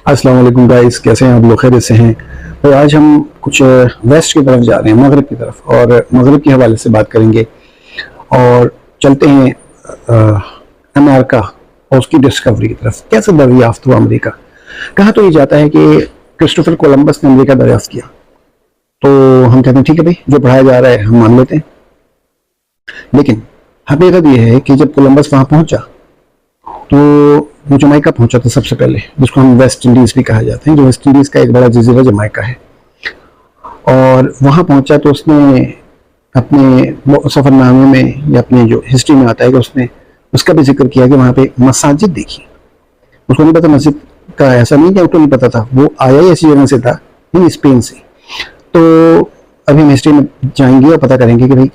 अस्सलाम वालेकुम गाइस, कैसे हैं आप लोग? खैरियत से हैं? तो आज हम कुछ वेस्ट की तरफ जा रहे हैं, मगरब की तरफ, और मगरब के हवाले से बात करेंगे और चलते हैं अमेरिका और उसकी डिस्कवरी की तरफ। कैसे दरियाफ्त हुआ अमेरिका? कहा तो ये जाता है कि क्रिस्टोफर कोलंबस ने अमेरिका दरियाफ्त किया। तो हम कहते हैं ठीक है भाई, जो पढ़ाया जा रहा है हम मान लेते हैं। लेकिन हकीकत ये है कि जब कोलंबस वहां पहुंचा तो वो जमाइका पहुंचा था सबसे पहले, जिसको हम वेस्ट इंडीज भी कहा जाता है। जो वेस्ट इंडीज का एक बड़ा जजीरा जमाइका है, और वहां पहुंचा तो उसने अपने सफरनामे में या अपने जो हिस्ट्री में आता है कि उसने उसका भी जिक्र किया कि वहां पे मसाजिद देखी। उसको नहीं पता मस्जिद का, ऐसा नहीं कि उसको नहीं पता था, वो आया ही ऐसी जगह से था, नहीं स्पेन से। तो अभी हम हिस्ट्री में जाएंगे और पता करेंगे कि भाई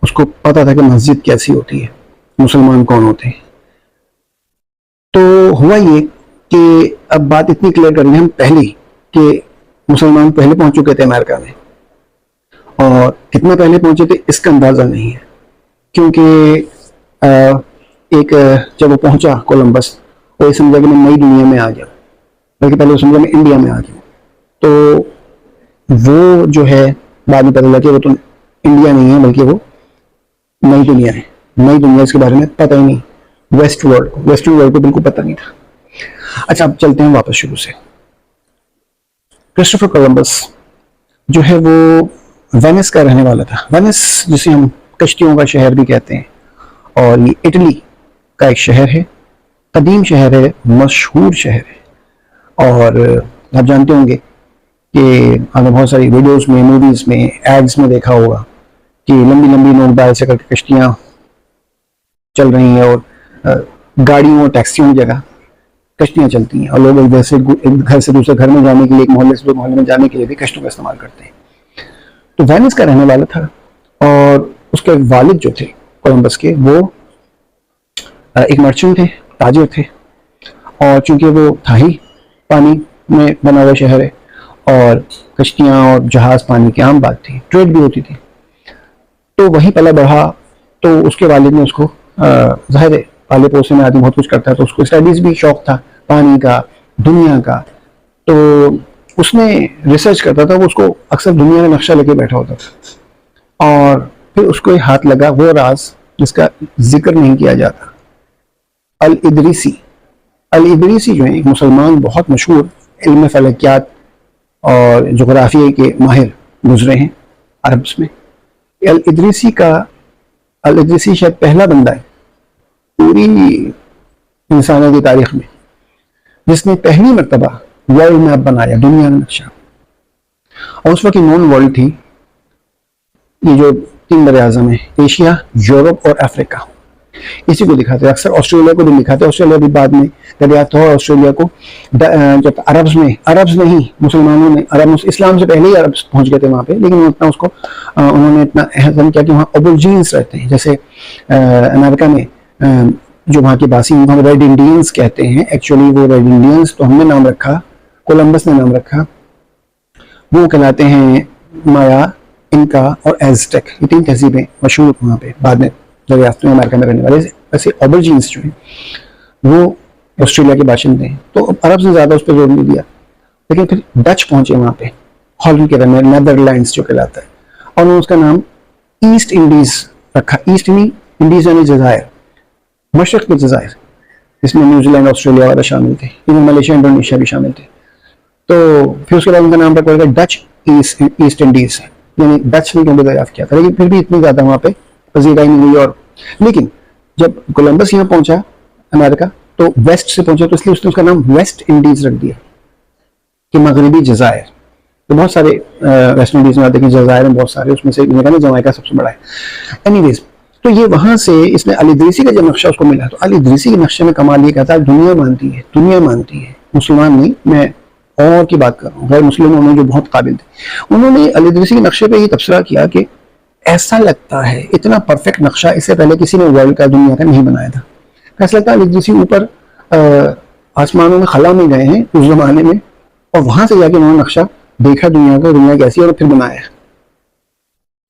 उसको पता था कि मस्जिद कैसी होती है, मुसलमान कौन होते हैं। तो हुआ ये कि अब बात इतनी क्लियर करेंगे हम पहले कि मुसलमान पहले पहुंच चुके थे अमेरिका में, और कितना पहले पहुंचे थे इसका अंदाजा नहीं है, क्योंकि एक जब वो पहुंचा कोलंबस, वो ये समझा कि मैं नई दुनिया में आ गया, बल्कि पहले वो समझा मैं इंडिया में आ गया। तो वो जो है बाद में पता लगा कि वो तो इंडिया नहीं है, बल्कि वो नई दुनिया है। नई दुनिया, इसके बारे में पता ही नहीं। वेस्टर्न वर्ल्ड को बिल्कुल पता नहीं था। अच्छा, अब चलते हैं वापस शुरू से। क्रिस्टोफर कोलंबस जो है वो वेनिस का रहने वाला था। वेनिस जिसे हम कश्तियों का शहर भी कहते हैं, और ये इटली का एक शहर है, कदीम शहर है, मशहूर शहर है। और आप जानते होंगे कि आपने बहुत सारी वीडियोस में, मूवीज में, एड्स में देखा होगा कि लंबी लंबी नोट डाल से करके कश्तियां चल रही हैं, और गाड़ियों और टैक्सियों की जगह कश्तियां चलती हैं, और लोग एक घर से दूसरे घर में जाने के लिए, एक मोहल्ले से दूसरे मोहल्ले में जाने के लिए भी कश्तियों का इस्तेमाल करते हैं। तो वेनिस का रहने वाला था, और उसके वालिद जो थे कोलंबस के, वो एक मर्चेंट थे, ताजिर थे। और चूंकि वो था ही पानी में बना हुआ शहर है, और कश्तियां और जहाज पानी की आम बात थी, ट्रेड भी होती थी, तो वहीं पला बढ़ा। तो उसके वालिद ने उसको, जाहिर है पाले पोसे में आदमी बहुत कुछ करता है, तो उसको स्टडीज भी शौक था, पानी का, दुनिया का। तो उसने रिसर्च करता था, वो उसको अक्सर दुनिया का नक्शा लेके बैठा होता था, और फिर उसको हाथ लगा वो राज जिसका जिक्र नहीं किया जाता, अल इदरीसी। अल इदरीसी जो है एक मुसलमान बहुत मशहूर इल्म फलकियात और जोग्राफिया के माहिर गुजरे हैं अरब्स में। अल इदरीसी शायद पहला बंदा है पूरी इंसानों की तारीख में जिसने पहली मरतबा वर्ल्ड मैप बनाया, दुनिया का नक्शा। और उस वक्त की नॉन वर्ल्ड थी, ये जो 3 दरिया आज़म है, एशिया, यूरोप और अफ्रीका, इसी को दिखाते। अक्सर ऑस्ट्रेलिया को भी दिखाते, ऑस्ट्रेलिया भी बाद में दरियाफ्त हुआ। ऑस्ट्रेलिया को जब अरब्स नहीं, मुसलमानों ने, अरब इस्लाम से पहले ही अरब्स पहुंच गए थे वहां पे, लेकिन उतना उसको उन्होंने इतना अहम किया कि वहाँ ओबोर्जिन्स रहते हैं। जैसे अमेरिका में जो वहाँ के बासिंदे, हम रेड इंडियंस कहते हैं, एक्चुअली वो रेड इंडियंस तो हमने नाम रखा, कोलंबस ने नाम रखा, वो कहलाते हैं माया, इनका और एज़टेक। ये 3 तहजीबें मशहूर वहाँ पे बाद में दरियाफ्त में अमेरिका में रहने वाले। वैसे ओबोर्जिन्स जो हैं वो ऑस्ट्रेलिया के बाशिंदे हैं, तो अरब से ज़्यादा उस पर जोर नहीं दिया। लेकिन फिर डच पहुंचे वहाँ पे, हॉलैंड के में, नेदरलैंड्स जो कहलाता है, और उन्होंने उसका नाम ईस्ट इंडीज रखा। ईस्ट इंडीज यानी जजायर, मशरक के जजायर, इसमें न्यूजीलैंड, ऑस्ट्रेलिया वगैरह शामिल थे, इवन मलेशिया, इंडोनेशिया भी शामिल थे। तो फिर उसके बाद उनका नाम रखा गया डच ईस्ट इंडीज, यानी डच ने क्योंकि दरियाफ्त किया था। लेकिन फिर भी इतनी ज़्यादा वहाँ पे पजीराई नहीं हुई। और लेकिन जब कोलंबस यहाँ पहुंचा अमेरिका, तो वेस्ट से पहुंचा, तो इसलिए उसने उसका नाम वेस्ट इंडीज रख दिया कि मगरबी जजायर। तो बहुत सारे वेस्ट इंडीज में आते हैं जजायर में, बहुत सारे, उसमें से जमाइका सबसे बड़ा है। एनीवेज, तो ये वहां से इसने अल इदरीसी का जब नक्शा उसको मिला, तो अल इदरीसी के नक्शे में कमाल ये कहता है दुनिया मानती है, मुसलमान नहीं, मैं और की बात कर रहा हूँ, गैर मुस्लिम उन्होंने जो बहुत काबिल थे, उन्होंने अल इदरीसी के नक्शे पे ये तबसरा किया कि ऐसा लगता है इतना परफेक्ट नक्शा इससे पहले किसी ने वर्ल्ड का, दुनिया का नहीं बनाया था। ऐसा लगता है अल इदरीसी ऊपर आसमानों में खला में गए हैं उस जमाने में, और वहां से जाके उन्होंने नक्शा देखा दुनिया का, दुनिया कैसी है, और फिर बनाया।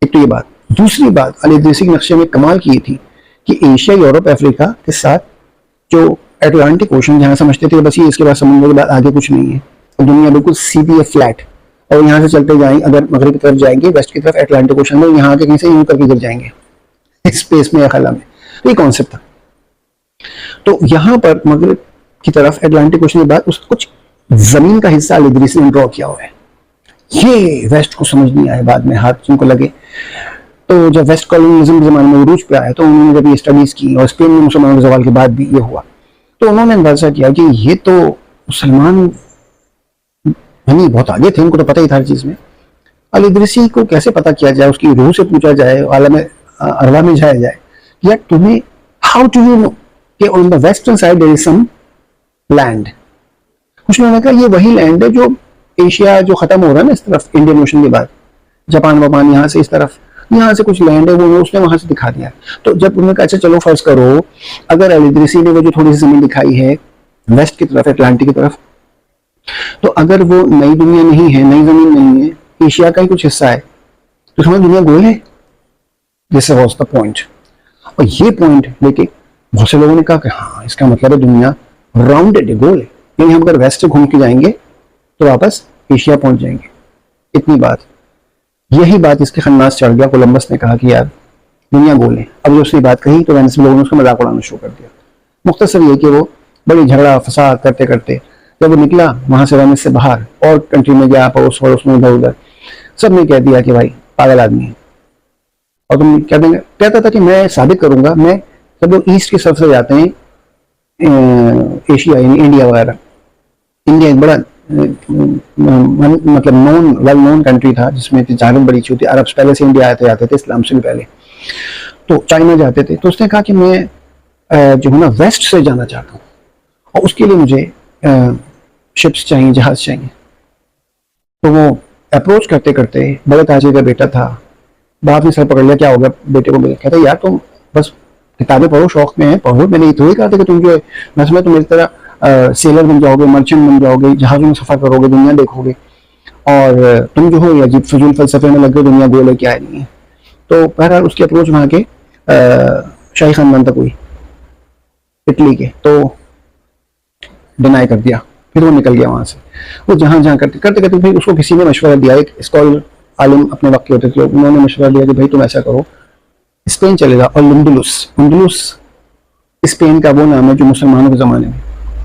एक तो ये बात। दूसरी बात, अल इदरीसी के नक्शे में कमाल की थी कि एशिया, यूरोप, अफ्रीका के साथ जो अटलांटिक ओशन जहाँ समझते थे बस ये इसके बाद समुद्र के बाद आगे कुछ नहीं है, और दुनिया बिल्कुल सीधी है, फ्लैट, और यहाँ से चलते जाएंगे, अगर मगरब की तरफ जाएंगे वेस्ट की तरफ अटलांटिक ओशन में, यहाँ आके कहीं से यूं करके गिर जाएंगे स्पेस में या खला में। तो ये कॉन्सेप्ट था। तो यहाँ पर मगरब की तरफ अटलांटिक ओशन के बाद उस कुछ जमीन का हिस्सा अल इदरीसी ने ड्रॉ किया हुआ है। ये वेस्ट को समझ नहीं आया, बाद में हाथ जिनको लगे। तो जब वेस्ट कॉलोनियलिज्म के जमाने में उरूज पे आया तो उन्होंने जब ये स्टडीज की, और स्पेन में मुसलमानों के जवाल के बाद भी ये हुआ, तो उन्होंने अंदाजा किया कि ये तो मुसलमान यानी बहुत आगे थे, उनको तो पता ही था हर चीज में। अल इदरीसी को कैसे पता किया जाए, उसकी रूह से पूछा जाए, आलम अरवा में जाया जाए, यार तुम्हें हाउ डू यू नो कि on the western side there is some land. कुछ लोगों ने कहा ये वही लैंड है जो एशिया जो खत्म हो रहा है ना इस तरफ, इंडियन ओशन के बाद, जापान वापान यहाँ से इस तरफ, यहाँ से कुछ लैंड है, वो उसने वहां से दिखा दिया। तो जब उन्होंने कहा अच्छा चलो फर्ज करो अगर अल इदरीसी ने वो जो थोड़ी सी जमीन दिखाई है वेस्ट की तरफ, अटलांटिक की तरफ, तो अगर वो नई दुनिया नहीं है, नई जमीन नहीं है, एशिया का ही कुछ हिस्सा है, तो समझ दुनिया गोल है। This was the point. और ये पॉइंट लेके बहुत से लोगों ने कहा कि हाँ इसका मतलब है दुनिया राउंडेड है, गोल है, यानी हम अगर वेस्ट से घूम के जाएंगे तो वापस एशिया पहुंच जाएंगे। इतनी बात, यही बात इसके खन्नास चढ़ गया। कोलंबस ने कहा कि यार दुनिया गोल है। अब जो उसने बात कही तो वेनिस में लोगों ने उसका मजाक उड़ाना शुरू कर दिया। मुख्तसर ये कि वो बड़ी झगड़ा फसाद करते करते जब वो निकला वहां से, वेनिस से बाहर और कंट्री में गया, पड़ोस पड़ोस में इधर उधर, सब ने कह दिया कि भाई पागल आदमी है। और तुम क्या देंगे, कहता था कि मैं साबित करूंगा, मैं सब लोग ईस्ट की तरफ से जाते हैं एशिया यानी इंडिया वगैरह। इंडिया एक बड़ा मतलब वेल नोन कंट्री था जिसमें तिजारत बड़ी अच्छी होती। अरब्स पहले से इंडिया आते थे इस्लाम से भी पहले, तो चाइना जाते थे। तो उसने कहा कि मैं जो है ना वेस्ट से जाना चाहता हूँ, और उसके लिए मुझे शिप्स चाहिए, जहाज चाहिए। तो वो अप्रोच करते करते, बड़े ताजिर का बेटा था, बाप ने सर पकड़ लिया, क्या हो गया बेटे को? कहता यार तुम बस किताबें पढ़ो, शौक में है पढ़ो, मैंने तो ही कहा था कि तुम जो है मैं समझ तुम मेरी तरह सेलर बन जाओगे, मर्चेंट बन जाओगे, जहाजों में सफर करोगे, दुनिया देखोगे, और तुम जो हो अजीब फजूल फलसफे में लग गए, दुनिया गोल है क्या है नहीं है। तो बहरहाल उसकी अप्रोच वहाँ के शाही खानदान तक हुई इटली के, तो डिनाई कर दिया। फिर वो निकल गया वहां से। वो जहां जहां करते करते करते फिर उसको किसी ने मशवरा दिया, एक स्कॉलर आलिम अपने वक्त के होते थे, उन्होंने मशवरा दिया कि भाई तुम ऐसा करो, स्पेन चले जाओ। और अंडलुस स्पेन का वो नाम है जो मुसलमानों के ज़माने में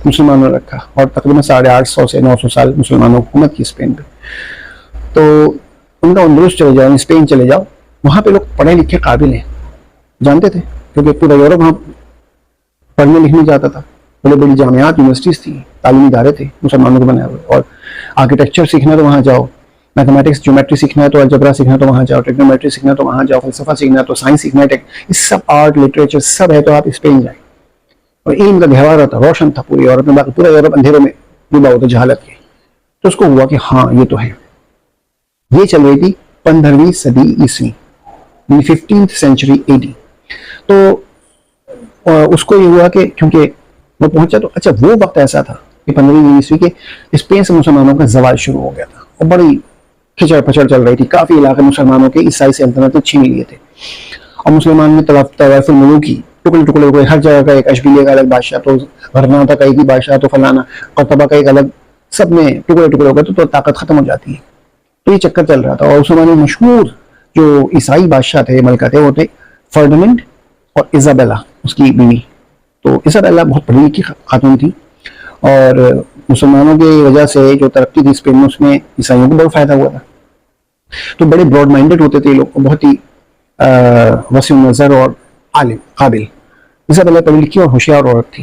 मुसलमानों ने रखा, और तकरीबन 850 से 900 साल मुसलमानों को हुकूमत की स्पेन पे। तो उनका अंडलुस चले जाओ, स्पेन चले जाओ, वहाँ पे लोग पढ़े लिखे काबिल हैं, जानते थे, क्योंकि पूरा यूरोप वहाँ पढ़ने लिखने जाता था। बड़ी बड़ी जामियात यूनिवर्सिटीज़ थी, तालीमी इदारे थे मुसलमानों के बनाए हुए। और आर्किटेक्चर सीखना तो वहाँ जाओ, मैथमेटिक्स ज्योमेट्री सीखना है तो अलजबरा सीखना तो वहाँ जाओ, टेक्नोमेट्री सीखना तो वहाँ जाओ, फलसफा सीखना तो साइंस सीखना है, इस सब आर्ट लिटरेचर सब है तो आप स्पेन जाए। और इल्म का गहवारा था, रोशन था पूरी यूरोप में, बाकी पूरा यूरोप अंधेरों में डूबा हुआ था जहालत के। तो उसको हुआ कि हाँ ये तो है। ये चल रही थी 15वीं सदी ईस्वी, 15th सेंचुरी AD। तो उसको ये हुआ कि क्योंकि वो पहुंचा, तो अच्छा वो वक्त ऐसा था कि 15वीं ईस्वी के स्पेन से मुसलमानों का जवाल शुरू हो गया था, और बड़ी खिचड़ पचड़ चल रही थी। काफी इलाके मुसलमानों के ईसाई सल्तनत छीन लिए थे, और मुसलमान में तवाफुल मुलूकी, टुकड़े टुकड़े हो गए, हर जगह का एक अशबिले का अलग बादशाह, तो गरनाता का एक ही बादशाह, तो फलाना कतबा का एक अलग, सब में टुकड़े टुकड़े हो गए, तो ताकत खत्म हो जाती है। तो ये चक्कर चल रहा था। और उस जमाने में मशहूर जो ईसाई बादशाह थे, मलका थे, वो थे फर्डिनेंड और इजाबेला उसकी बीवी। तो इजाबेला बहुत पढ़ी लिखी खातून थी, और मुसलमानों की वजह से जो तरक्की थी स्पेन में, उसमें ईसाइयों को बहुत फायदा हुआ था। तो बड़े ब्रॉड माइंडेड होते थे लोग, बहुत ही वसीम नजर और आलिम काबिल। इजाबेला पढ़ी लिखी और होशियार औरत थी।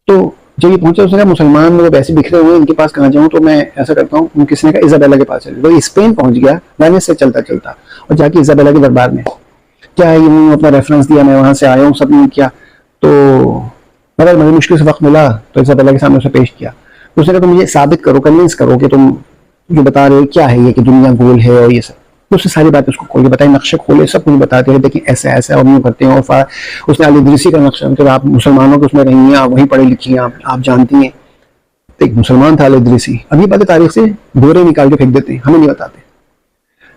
तो जब ये पहुंचा उसने कहा मुसलमान लोग ऐसे बिखरे हुए, इनके पास कहाँ जाऊं, तो मैं ऐसा करता हूँ, किसी ने कहा इजाबेला के पास चले। तो स्पेन पहुंच गया वेनिस से चलता चलता, और जाके इजाबेला के दरबार में क्या है, ये अपना रेफरेंस दिया, मैं वहां से आया हूँ, सब ने किया। तो मगर मुझे मुश्किल से वक्त मिला तो इजाबेला के सामने उसे पेश किया। तो उसने कहा तुम ये साबित करो, कन्विंस करो कि तुम जो बता रहे हो क्या है ये, कि दुनिया गोल है और ये सब। तो उसने सारी बातें उसको खोल के बताई, नक्शे खोले, सब कुछ बताते रहे, देखिए ऐसा ऐसा और यूँ करते हैं। और उसने अल इदरीसी का नक्शा, मतलब आप मुसलमानों के उसमें रही हैं, आप वहीं पढ़ी लिखी हैं, आप जानती हैं। तो एक मुसलमान था अल इदरीसी। अभी बातें तारीख से दोहरे निकाल के फेंक देते हैं, हमें नहीं बताते।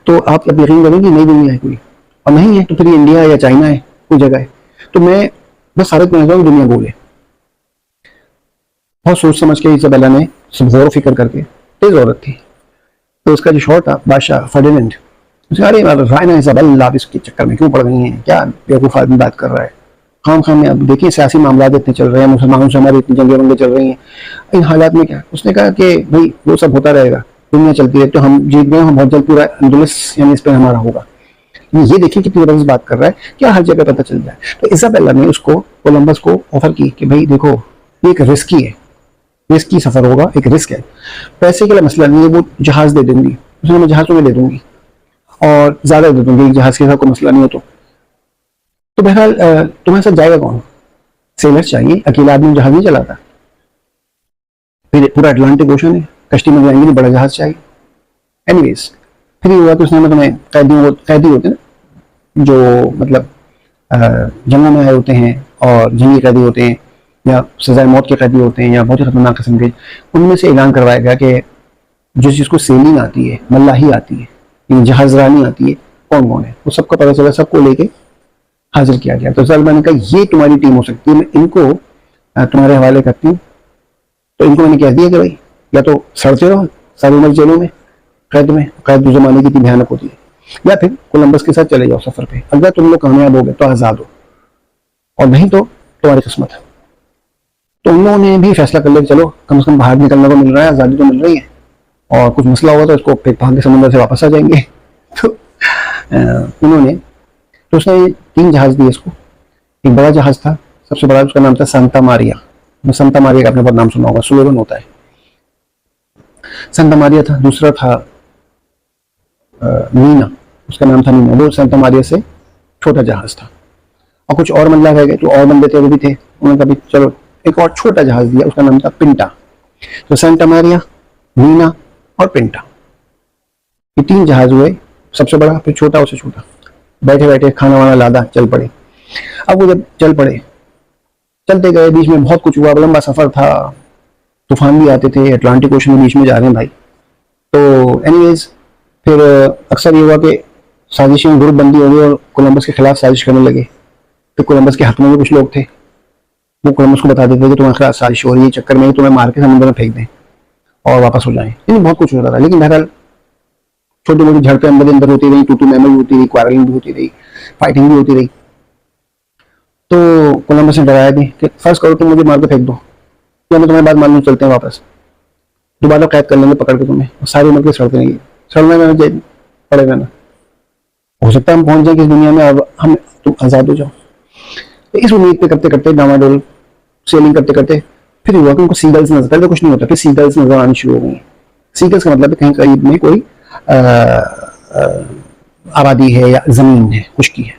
तो आप अब यकीन करेंगे नई दुनिया है कोई, और नहीं है तो फिर इंडिया है या चाइना है, कोई जगह है। तो मैं बस साबित करना चाहूँ दुनिया गोल है। बहुत सोच समझ के इसाबेला ने सब गौर फिक्र करके, तेज औरत थी, तो उसका जो शौहर था बादशाह फर्डिनेंड, उसने अरे रायना इसाबेला आप इसके चक्कर में क्यों पड़ गई हैं, क्या बेवकूफ़ आदमी बात कर रहा है, खाम खाम में अब देखिए सियासी मामला इतने चल रहे हैं, मुसलमानों से हमारी इतनी जंगे वंगे चल रही हैं, इन हालात में क्या। उसने कहा कि भाई वो सब होता रहेगा, दुनिया चलती है, तो हम जीत गए, हम बहुत जल्द पूरा अंदुलस यानी स्पेन हमारा होगा। ये देखिए कितनी जबरदस्त बात कर रहा है, क्या हर जगह पता चल जाए। तो इसाबेला ने उसको, कोलंबस को ऑफर की कि भाई देखो ये एक रिस्की है, रिस्की सफर होगा, एक रिस्क है, पैसे के लिए मसला नहीं है, वो जहाज दे दूंगी, उसने मैं जहाज तुम्हें दे दूंगी और ज्यादा दे दूंगी, जहाज के साथ कोई मसला नहीं हो तो बहरहाल तुम्हारे साथ जाएगा कौन, सेलर चाहिए, अकेला आदमी जहाज नहीं चलाता, फिर पूरा अटलांटिक ओशन है, कश्ती में जाएंगे नहीं, बड़ा जहाज चाहिए। एनीवेज फिर ये हुआ कि उसने तुम्हें कैदी होते हैं जो मतलब जंगों में आए होते हैं और जंगी कैदी होते हैं या सजाए मौत के कैदी होते हैं या बहुत ही खतरनाक किस्म के, उनमें से ऐलान करवाया गया कि जिस जिसको सेलिंग आती है, मल्लाही आती है, जहाजरानी आती है, कौन कौन है, वो सबको पता चला, सबको लेके हाजिर किया गया। तो सलमान ने कहा ये तुम्हारी टीम हो सकती है, मैं इनको तुम्हारे हवाले करती हूँ। तो इनको मैंने कह दिया कि भाई या तो सड़ते रहो सारी उम्र जेलों में, कैद जमाने की इतनी भयानक होती है, या फिर कोलंबस के साथ चले जाओ सफर पे, अगर तुम लोग कामयाब हो गए तो आजाद हो, और नहीं तो तुम्हारी किस्मत है। तो उन लोगों ने भी फैसला कर लिया कि चलो कम से कम बाहर निकलने को मिल रहा है, आजादी तो मिल रही है, और कुछ मसला होगा तो इसको फेंक फाक के समुद्र से वापस आ जाएंगे। तो उन्होंने, तो उसने 3 जहाज दिए इसको। एक बड़ा जहाज था, सबसे बड़ा, उसका नाम था सांता मारिया। सांता मारिया का आपने बहुत नाम सुना होगा, सुलेवन होता है, सांता मारिया था। दूसरा था मीना, उसका नाम था मीना, वो सांता मारिया से छोटा जहाज था। और कुछ और मल्ला रह गए, तो और बंदे थे वो भी थे, उन्होंने कहा चलो एक और छोटा जहाज दिया, उसका नाम था पिंटा। तो सांता मारिया, मीना और पिंटा, ये 3 जहाज हुए, सबसे बड़ा, फिर छोटा, उससे छोटा। बैठे बैठे खाना वाना लादा, चल पड़े। अब वो जब चल पड़े, चलते गए, बीच में बहुत कुछ हुआ, लंबा सफर था, तूफान भी आते थे, अटलांटिक ओशन में बीच में जा रहे हैं भाई। तो एनीवेज फिर अक्सर ये हुआ कि साजिशें ग्रुपबंदी हो गई और कोलंबस के खिलाफ साजिश करने लगे। फिर कोलंबस के हक में भी कुछ लोग थे, वो कोलंबस को बता देते थे कि तुम्हारे खिलाफ साजिश हो रही है, चक्कर में तुम्हें मार के समुद्र में फेंक दें और वापस हो जाएं। लेकिन बहुत कुछ होता था, लेकिन बहरहाल छोटी मोटी झड़पें अंदर होती रही, टू मेमोरी होती रही, क्वारलिंग भी होती रही, फाइटिंग भी होती रही। तो कोलंबस ने डराया भी कि फर्ज करो तुम मुझे मार के फेंक दो, तो हमें तुम्हारी बात मालूम चलते हैं वापस, दोबारा कैद कर लेंगे पकड़ के तुम्हें, सारी उम्र के सड़ते रहेंगे, सड़ने में पड़ेगा ना, हो सकता है हम पहुंच जाए किस दुनिया में, अब हम तुम आजाद हो जाओ। तो इस उम्मीद पे करते करते डामाडोल सेलिंग करते करते फिर हुआ कि उनको सीगल्स नजर, पहले कुछ नहीं होता, फिर सीगल्स नजर आनी शुरू हो गई। सीगल्स का मतलब है कहीं करीब में कोई आबादी है या जमीन है, खुशकी है,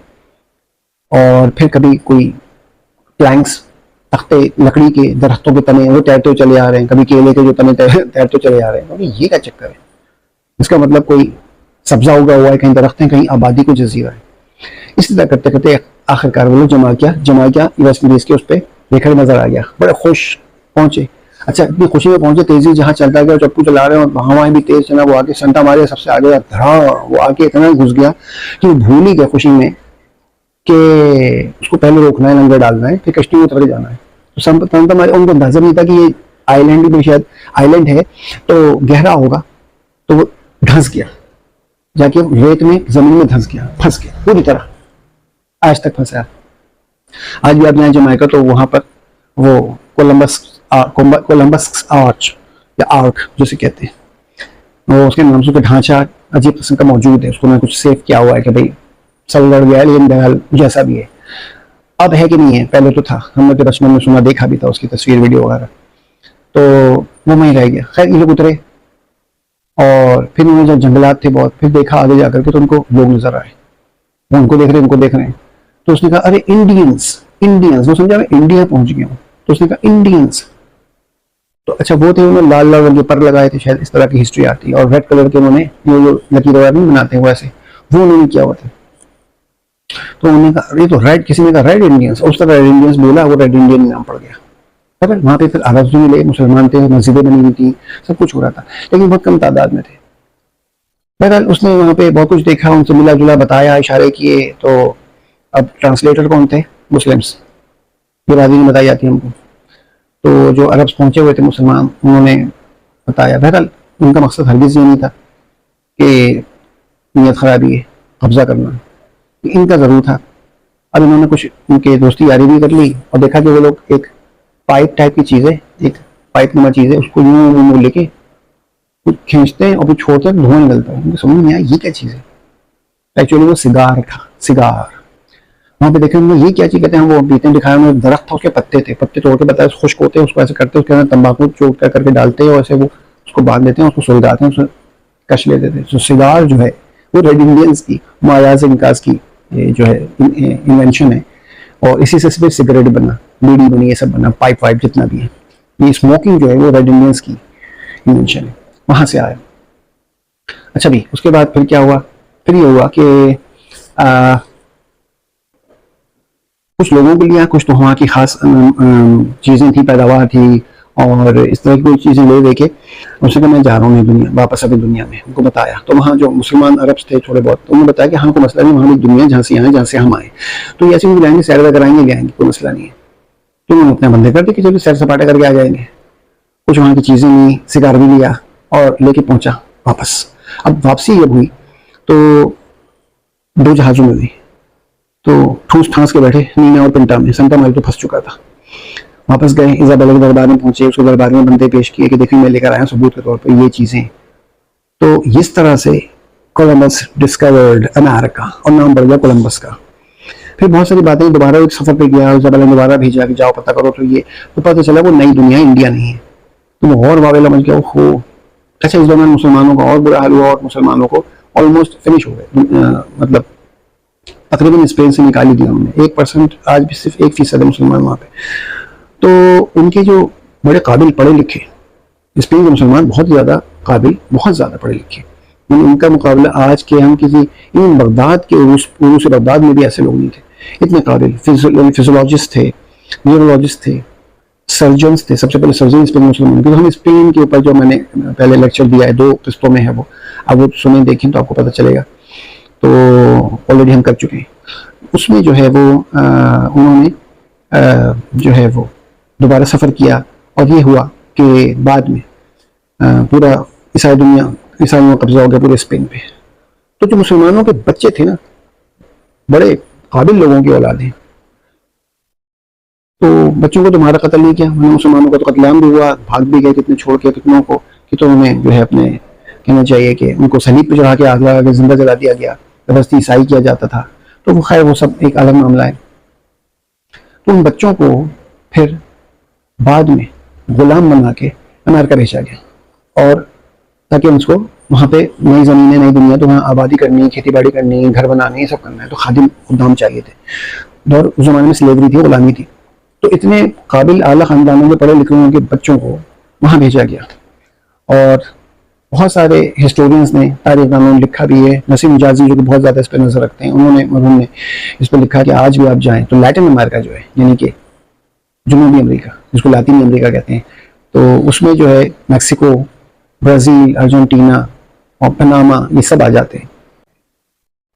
और फिर कभी कोई प्लैंक्स, तख्ते, लकड़ी के दरख्तों के तने वो तैरते चले आ रहे हैं, कभी केले के जो तने तैरते चले आ रहे हैं। तो ये क्या चक्कर है, इसका मतलब कोई सब्जा उगा हुआ है, कहीं दरख्त है, कहीं आबादी को जजीरा है। इसी तरह करते करते आखिरकार वो लोग जमा किया वेस्ट इंडीज के उस पर रेखा नजर आ गया, बड़े खुश पहुंचे। अच्छा, इतनी खुशी में पहुंचे, तेजी जहां चलता गया, चप्पू चला रहे हैं, हवाएं भी तेज चला, वो आके संता मारिया सबसे आगे धड़ा, वो आके इतना घुस गया कि वो भूल ही गया खुशी में कि उसको पहले रोकना है, लंगर डालना है, फिर कश्ती में उतर जाना है। तो संता मारिया, उनको अंदाजा नहीं था कि ये आइलैंड में शायद आइलैंड है तो गहरा होगा, तो वो धंस गया, जाके रेत में, जमीन में धंस गया, फंस गया पूरी तरह, आज तक फंसा है। आज भी आप जाए जमाइका तो वहां पर वो कोलंबस आर्च या आर्क जिसे कहते हैं, वो उसके नाम से उसका ढांचा अजीब किस्म का मौजूद है, उसको मैं कुछ सेव किया हुआ है कि भाई सब लड़ गया है, लेकिन बहरहाल जैसा भी है, अब है कि नहीं है, पहले तो था, हमने तो बचपन में सुना देखा भी था उसकी तस्वीर वीडियो वगैरह, तो वो वहीं रह गया। खैर ये लोग उतरे और फिर उन्होंने जब जंगलात थे बहुत, फिर देखा आगे जाकर के तो उनको लोग नजर आए, वो उनको देख रहे हैं, उनको देख रहे हैं। तो उसने कहा अरे इंडियंस, वो समझा मैं इंडिया पहुंच गया हूँ। तो उसने कहा इंडियंस, तो अच्छा वो थे, उन्होंने लाल लाल रंग के पर लगाए थे, शायद इस तरह की हिस्ट्री आती है, और रेड कलर के उन्होंने जो लकीर वगैरह नहीं बनाते हैं वैसे, वो उन्होंने किया हुआ था। तो उन्होंने कहा ये तो रेड, किसी ने कहा रेड इंडियंस, उस तरह रेड इंडियंस बोला, वो रेड इंडियन नाम पड़ गया। खबर वहां पे फिर अरब भी मिले, मुसलमान थे, मस्जिदें बनी हुई थी, सब कुछ हो रहा था, लेकिन बहुत कम तादाद में थे। बहरहाल उसने वहां पे बहुत कुछ देखा, उनसे मिला जुला, बताया, इशारे किए। तो अब ट्रांसलेटर कौन थे, मुस्लिम्स, ये बात नहीं बताई जाती हमको। तो जो अरब पहुंचे हुए थे मुसलमान, उन्होंने बताया। बहरहाल उनका मकसद हरगिज़ ये नहीं था कि नीयत खराबी है, कब्जा करना, इनका ज़रूर था। अब इन्होंने कुछ उनके दोस्ती यारी भी कर ली और देखा कि वो लोग एक पाइप टाइप की चीज़ है, एक पाइप नुमा चीज़ है, उसको यूँ लेके कुछ खींचते हैं और फिर छोड़ते हैं, धुआं निकलता है। उनको समझ नहीं आया ये क्या चीज़ है। एक्चुअली वो सिगार था, सिगार। वहाँ पे देखे उन्होंने ये क्या चीज़, कहते हैं वो पीते हैं, दिखाया उन्होंने, दरख्त था, उसके पत्ते थे, पत्ते तोड़ के बताया खुश्क होते हैं, उसको ऐसे करते हैं, उसके अंदर तंबाकू चोट कर करके डालते हैं और ऐसे वो उसको बांध देते हैं, उसको सुलगाते हैं, उसको कश ले देते हैं। तो सिगार जो है वो रेड इंडियंस की मायाज इनकास की जो है इन्वेंशन है, और इसी से फिर सिगरेट बना, बीड़ी बनी, ये सब बना, पाइप वाइप जितना भी है। ये स्मोकिंग जो है वो रेड इंडियंस की इन्वेंशन है, वहाँ से आया। अच्छा भी उसके बाद फिर क्या हुआ, फिर ये हुआ कि कुछ लोगों के लिए कुछ तो वहाँ की खास चीज़ें थी, पैदावार थी, और इस तरह की कोई चीज़ें ले देके उनसे कि मैं जा रहा हूँ दुनिया वापस, अभी दुनिया में उनको बताया। तो वहाँ जो मुसलमान अरब थे थोड़े बहुत, तो उन्होंने बताया कि हाँ कोई मसला नहीं, वहाँ भी दुनिया जहाँ से आए, जहाँ से हम आए, तो ये ऐसे भी जाएंगे, सैर वगैरह कराएंगे, ले आएंगे, कोई मसला नहीं है। तो उन्होंने अपने बंदे कर दिए कि चलिए सैर सपाटे करके आ जाएंगे। कुछ वहाँ की चीज़ें ली, सिगार भी लिया और लेके पहुँचा वापस। अब वापसी जब हुई तो 2 जहाज़ों में हुई, तो ठूस ठांस के बैठे नीना और पिंटा में। संता माल तो फंस चुका था। वापस गए, इजाबेला के दरबार में पहुंचे, उसके दरबार में बंदे पेश किए कि देखिए मैं लेकर आया सबूत के तौर पर ये चीज़ें। तो इस तरह से कोलंबस डिस्कवर्ड अमेरिका और नाम बढ़ गया कोलंबस का। फिर बहुत सारी बातें, दोबारा एक सफ़र पे गया, इजाबेला ने दोबारा भेजा कि जाओ पता करो, तो ये तो पता चला वो नई दुनिया इंडिया नहीं है। तो वो और वावेला मच गया हो। अच्छा इस दौरान मुसलमानों का और बुरा हाल हुआ और मुसलमानों को ऑलमोस्ट फिनिश हो गए, मतलब तकरीबन स्पेन से निकाल ही दिया उन्होंने। 1% आज भी सिर्फ 1% है मुसलमान वहाँ पे। तो उनके जो बड़े काबिल पढ़े लिखे स्पेन के मुसलमान, बहुत ज़्यादा काबिल, बहुत ज़्यादा पढ़े लिखे, उनका मुकाबला आज के हम किसी इन बगदाद के उरूस बगदाद में भी ऐसे लोग नहीं थे इतने काबिल। फिजियोलॉजिस्ट थे, न्यूरोलॉजिस्ट थे, सर्जन्स थे। सबसे पहले सर्जन स्पेन मुसलमान, क्योंकि हम स्पेन के ऊपर जो मैंने पहले लेक्चर दिया है 2 किस्तों में है वो, अब वो सुने देखें तो आपको पता चलेगा। तो ऑलरेडी हम कर चुके हैं। उसमें जो है वो उन्होंने जो है वो दोबारा सफ़र किया, और ये हुआ कि बाद में पूरा ईसाइयों का कब्जा हो गया पूरे स्पेन पे। तो जो मुसलमानों के बच्चे थे ना, बड़े काबिल लोगों की औलाद हैं, तो बच्चों को तो मारा कत्ल नहीं किया, मुसलमानों का तो कत्लेआम भी हुआ, भाग भी गए कितने छोड़ के, कितनों को कि तो उन्हें जो है अपने कहना चाहिए कि उनको सलीब पे चढ़ा के आग लगा के जिंदा जला दिया गया, जबरदस्ती ईसाई किया जाता था। तो वो खैर वो सब एक अलग मामला है। तो उन बच्चों को फिर बाद में गुलाम बना के अमेरिका भेजा गया, और ताकि उसको वहाँ पे नई ज़मीनें, नई दुनिया, तो वहाँ आबादी करनी, खेती बाड़ी करनी, घर बनाने, ये सब करना है। तो खादिम खुदाम चाहिए थे, और उस ज़माने में स्लेवरी थी, गुलामी थी। तो इतने काबिल आला ख़ानदानों में पढ़े लिखे के बच्चों को वहाँ भेजा गया। और बहुत सारे हिस्टोरियंस ने, तारीखदानों ने लिखा भी है। नसीम मुजाजी जो कि बहुत ज़्यादा इस पर नज़र रखते हैं, उन्होंने इस पर लिखा कि आज भी आप जाएँ तो लैटिन अमेरिका जो है, यानी कि जनूबी अमेरिका, जिसको लातीनी अमेरिका कहते हैं, तो उसमें जो है मैक्सिको, ब्राज़ील, अर्जेंटीना और पनामा, ये सब आ जाते हैं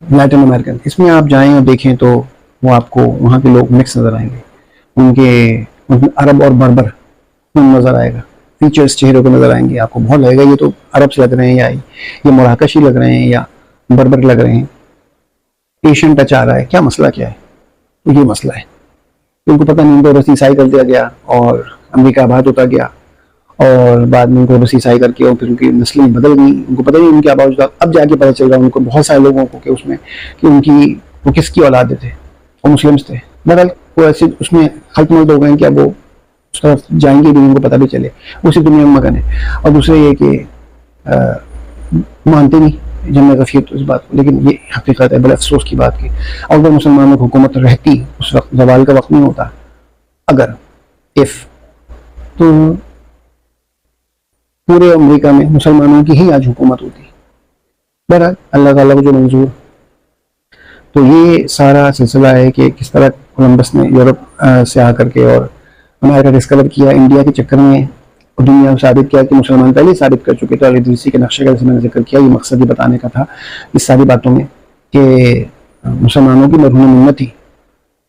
लैटिन अमेरिकन। इसमें आप जाएं और देखें तो वो आपको वहाँ के लोग मिक्स नज़र आएंगे। उनके अरब और बर्बर नज़र आएगा, फीचर्स चेहरे को नज़र आएंगे। आपको बहुत लगेगा ये तो अरब से लग रहे हैं, या ये मराकशी लग रहे हैं, या बर्बर लग रहे हैं, एशियन टच आ रहा है, क्या मसला क्या है। तो ये मसला है, उनको पता नहीं, उनको बस ईसाई कर दिया गया और अमेरिका आबाद होता गया, और बाद में उनको बस ईसाई करके और फिर उनकी नस्लें बदल गई। उनको पता नहीं उनकी आबाद होता, अब जाके पता चल रहा उनको, बहुत सारे लोगों को, कि उसमें कि वो किसकी औलाद थे, वो मुस्लिम्स थे। बहरहाल वो ऐसे उसमें खलतमल्त हो गए कि अब वो उस तरफ जाएंगे भी, उनको पता भी चले, उसी दुनिया में मगन है। और दूसरे ये कि मानते नहीं जन्म गफीर तो इस बात को, लेकिन ये हकीकत है, बड़े अफसोस की बात की। अगर मुसलमानों की हुकूमत रहती, उस वक्त जवाल का वक्त नहीं होता, अगर इफ, तो पूरे अमेरिका में मुसलमानों की ही आज हुकूमत होती। बहरहाल अल्लाह ताला को जो मंजूर। तो ये सारा सिलसिला है कि किस तरह कोलंबस ने यूरोप से आकर के और अमेरिका डिस्कवर किया इंडिया के चक्कर में, और दुनिया को साबित किया कि मुसलमान पहले साबित कर चुके थे। अल-इदरीसी के नक्शे का जैसे मैंने जिक्र किया, ये मकसद ही बताने का था इस सारी बातों में कि मुसलमानों की मरहूम उम्मत ही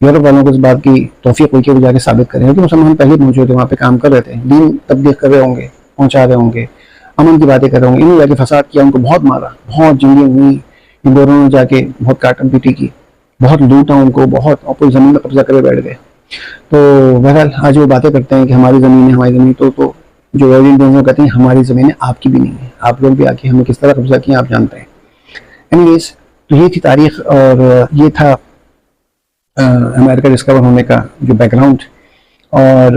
यूरोप वालों को इस बात की तौफीक हुई कि वो जाके साबित करें कि मुसलमान पहले मौजूद थे, वहाँ पे काम कर रहे थे, दीन तब्दील कर रहे होंगे, पहुँचा रहे होंगे, अमन की बातें कर रहे होंगे। इन्होंने जाके फसाद किया, उनको बहुत मारा, बहुत जंगें हुई, इन दोनों ने जाके बहुत काटन पीटी की, बहुत लूटा उनको, बहुत अपनी ज़मीन में कब्जा करे बैठ गए। तो बहरहाल आज वो बातें करते हैं कि हमारी ज़मीन है, हमारी ज़मीन, तो जो वर्ल्ड इंडियंस कहते हैं हमारी ज़मीन है, आपकी भी नहीं है, आप लोग भी आके हमें किस तरह कब्जा किया आप जानते हैं। एनीवेज, तो ये थी तारीख और ये था अमेरिका डिस्कवर होने का जो बैकग्राउंड। और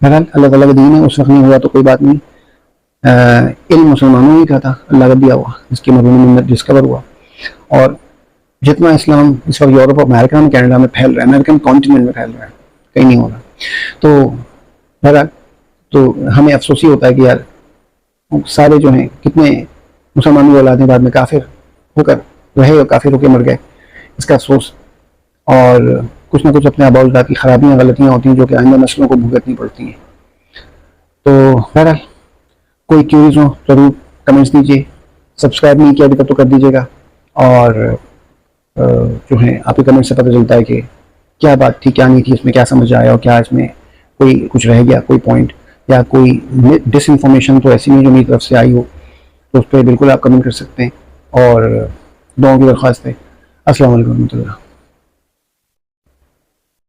बहरहाल अलग अलग दीन है, उस वक्त नहीं हुआ तो कोई बात नहीं, इल्म मुसलमानों ही का था, अल्लाह का दिया हुआ, जिसकी मदद में डिस्कवर हुआ। और जितना इस्लाम इस वक्त यूरोप, अमेरिका में, कनाडा में फैल रहा है, अमेरिकन कॉन्टिनेंट में फैल रहा है, कहीं नहीं हो रहा। तो बहरहाल तो हमें अफसोस ही होता है कि यार सारे जो हैं कितने मुसलमानी औलादें बाद में काफिर होकर रहे और काफिर होकर मर गए, इसका अफसोस। और कुछ ना कुछ अपने आबाउजात की खराबियाँ, गलतियाँ होती हैं जो कि आइंदा नस्लों को भुगतनी पड़ती हैं। तो बहरहाल कोई क्यूरीज हो जरूर कमेंट्स दीजिए, सब्सक्राइब नहीं किया अभी तक तो कर दीजिएगा। और जो है आपके कमेंट से पता चलता है कि क्या बात थी, क्या नहीं थी, इसमें क्या समझ आया और क्या इसमें कोई कुछ रह गया, कोई पॉइंट या कोई डिस इन्फॉर्मेशन तो ऐसी नहीं जो मेरी तरफ से आई हो, तो उस पर बिल्कुल आप कमेंट कर सकते हैं। और दुआओं की दरख्वास्त है। अस्सलाम वालेकुम रहमतुल्लाह।